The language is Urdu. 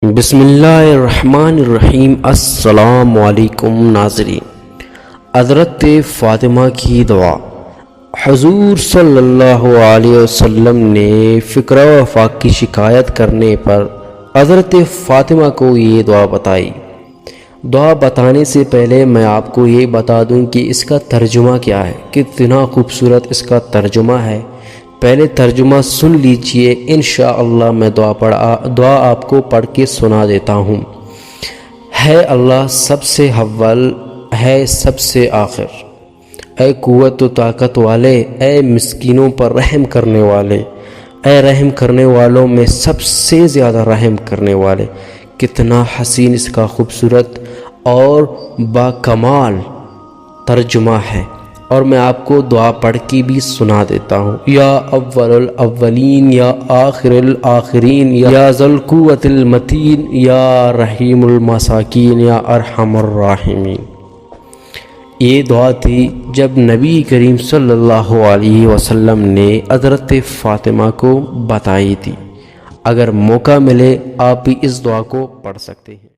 بسم اللہ الرحمن الرحیم۔ السلام علیکم ناظرین۔ حضرت فاطمہ کی دعا۔ حضور صلی اللہ علیہ وسلم نے فقر و وفاق کی شکایت کرنے پر حضرت فاطمہ کو یہ دعا بتائی۔ دعا بتانے سے پہلے میں آپ کو یہ بتا دوں کہ اس کا ترجمہ کیا ہے، کتنا خوبصورت اس کا ترجمہ ہے۔ پہلے ترجمہ سن لیجئے، انشاءاللہ میں دعا آپ کو پڑھ کے سنا دیتا ہوں۔ ہے اللہ سب سے اول، ہے سب سے آخر، اے قوت و طاقت والے، اے مسکینوں پر رحم کرنے والے، اے رحم کرنے والوں میں سب سے زیادہ رحم کرنے والے۔ کتنا حسین اس کا خوبصورت اور باکمال ترجمہ ہے، اور میں آپ کو دعا پڑھ کے بھی سنا دیتا ہوں۔ یا اول الاولین، یا آخر الآخرین، یا ذو القوۃ المتین، یا رحیم المساکین، یا ارحم الراحمین۔ یہ دعا تھی جب نبی کریم صلی اللہ علیہ وسلم نے حضرت فاطمہ کو بتائی تھی۔ اگر موقع ملے آپ بھی اس دعا کو پڑھ سکتے ہیں۔